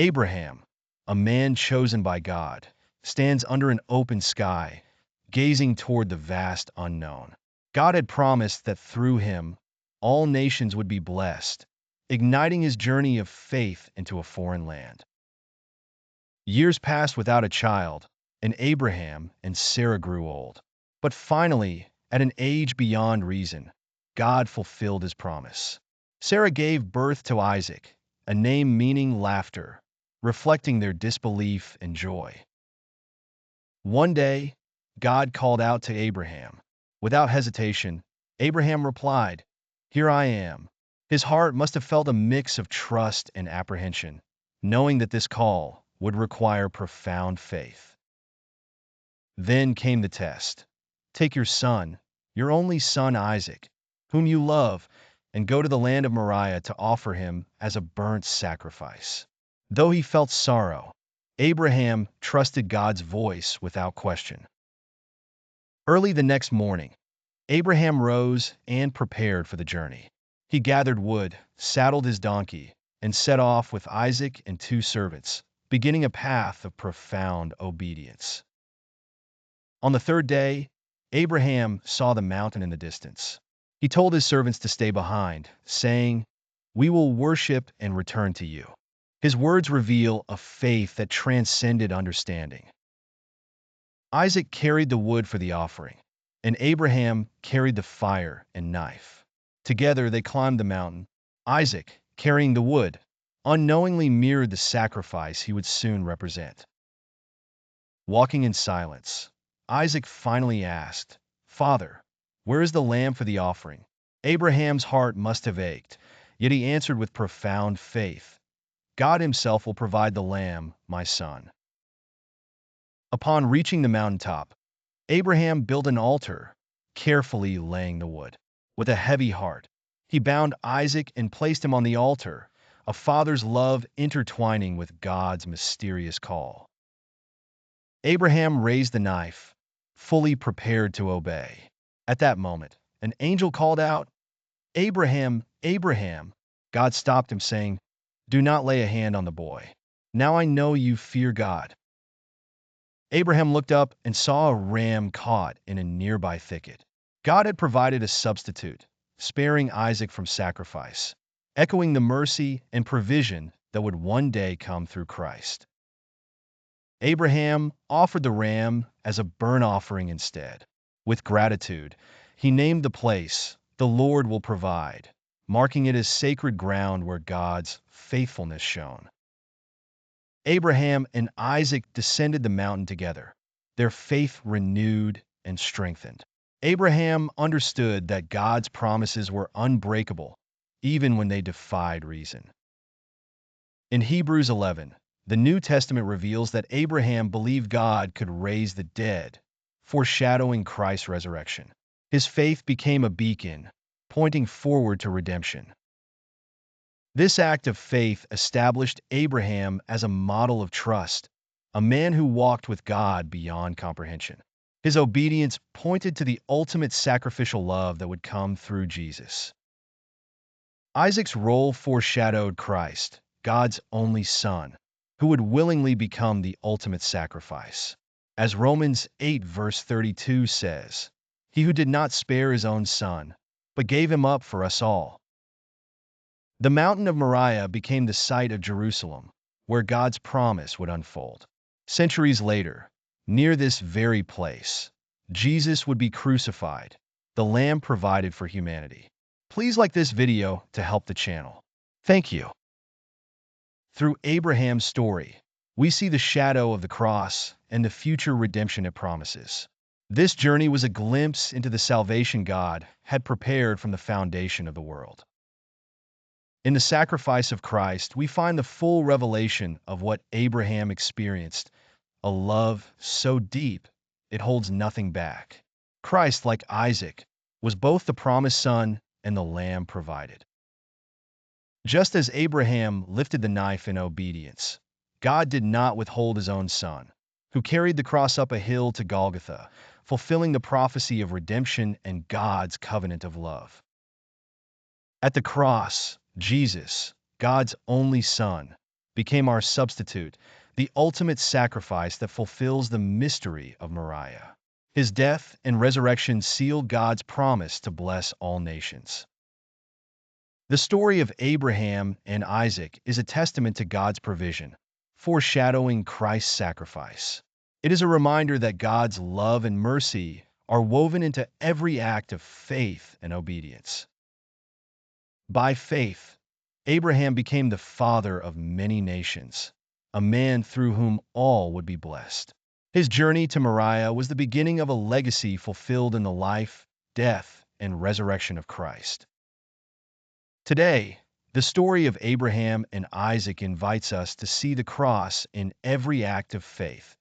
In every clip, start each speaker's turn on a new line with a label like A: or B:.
A: Abraham, a man chosen by God, stands under an open sky, gazing toward the vast unknown. God had promised that through him, all nations would be blessed, igniting his journey of faith into a foreign land. Years passed without a child, and Abraham and Sarah grew old. But finally, at an age beyond reason, God fulfilled his promise. Sarah gave birth to Isaac, a name meaning laughter, reflecting their disbelief and joy. One day, God called out to Abraham. Without hesitation, Abraham replied, "Here I am." His heart must have felt a mix of trust and apprehension, knowing that this call would require profound faith. Then came the test. Take your son, your only son Isaac, whom you love, and go to the land of Moriah to offer him as a burnt sacrifice. Though he felt sorrow, Abraham trusted God's voice without question. Early the next morning, Abraham rose and prepared for the journey. He gathered wood, saddled his donkey, and set off with Isaac and 2 servants, beginning a path of profound obedience. On the 3rd day, Abraham saw the mountain in the distance. He told his servants to stay behind, saying, "We will worship and return to you." His words reveal a faith that transcended understanding. Isaac carried the wood for the offering, and Abraham carried the fire and knife. Together they climbed the mountain. Isaac, carrying the wood, unknowingly mirrored the sacrifice he would soon represent. Walking in silence, Isaac finally asked, "Father, where is the lamb for the offering?" Abraham's heart must have ached, yet he answered with profound faith, "God himself will provide the lamb, my son." Upon reaching the mountaintop, Abraham built an altar, carefully laying the wood. With a heavy heart, he bound Isaac and placed him on the altar, a father's love intertwining with God's mysterious call. Abraham raised the knife, fully prepared to obey. At that moment, an angel called out, "Abraham, Abraham." God stopped him, saying, "Do not lay a hand on the boy. Now I know you fear God." Abraham looked up and saw a ram caught in a nearby thicket. God had provided a substitute, sparing Isaac from sacrifice, echoing the mercy and provision that would one day come through Christ. Abraham offered the ram as a burnt offering instead. With gratitude, he named the place, "The Lord will provide," marking it as sacred ground where God's faithfulness shone. Abraham and Isaac descended the mountain together, their faith renewed and strengthened. Abraham understood that God's promises were unbreakable, even when they defied reason. In Hebrews 11, the New Testament reveals that Abraham believed God could raise the dead, foreshadowing Christ's resurrection. His faith became a beacon, pointing forward to redemption. This act of faith established Abraham as a model of trust, a man who walked with God beyond comprehension. His obedience pointed to the ultimate sacrificial love that would come through Jesus. Isaac's role foreshadowed Christ, God's only son, who would willingly become the ultimate sacrifice. As Romans 8 verse 32 says, "He who did not spare his own son, but gave him up for us all." The mountain of Moriah became the site of Jerusalem, where God's promise would unfold. Centuries later, near this very place, Jesus would be crucified, the lamb provided for humanity. Please like this video to help the channel. Thank you. Through Abraham's story, we see the shadow of the cross and the future redemption it promises. This journey was a glimpse into the salvation God had prepared from the foundation of the world. In the sacrifice of Christ, we find the full revelation of what Abraham experienced, a love so deep it holds nothing back. Christ, like Isaac, was both the promised son and the lamb provided. Just as Abraham lifted the knife in obedience, God did not withhold his own son, who carried the cross up a hill to Golgotha, fulfilling the prophecy of redemption and God's covenant of love. At the cross, Jesus, God's only son, became our substitute, the ultimate sacrifice that fulfills the mystery of Moriah. His death and resurrection seal God's promise to bless all nations. The story of Abraham and Isaac is a testament to God's provision, foreshadowing Christ's sacrifice. It is a reminder that God's love and mercy are woven into every act of faith and obedience. By faith, Abraham became the father of many nations, a man through whom all would be blessed. His journey to Moriah was the beginning of a legacy fulfilled in the life, death, and resurrection of Christ. Today, the story of Abraham and Isaac invites us to see the cross in every act of faith,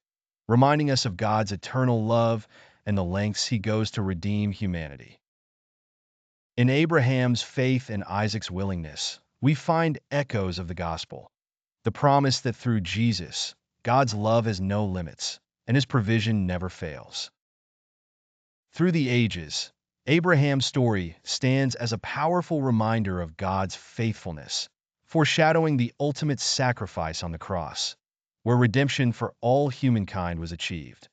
A: reminding us of God's eternal love and the lengths he goes to redeem humanity. In Abraham's faith and Isaac's willingness, we find echoes of the gospel, the promise that through Jesus, God's love has no limits and his provision never fails. Through the ages, Abraham's story stands as a powerful reminder of God's faithfulness, foreshadowing the ultimate sacrifice on the cross, where redemption for all humankind was achieved.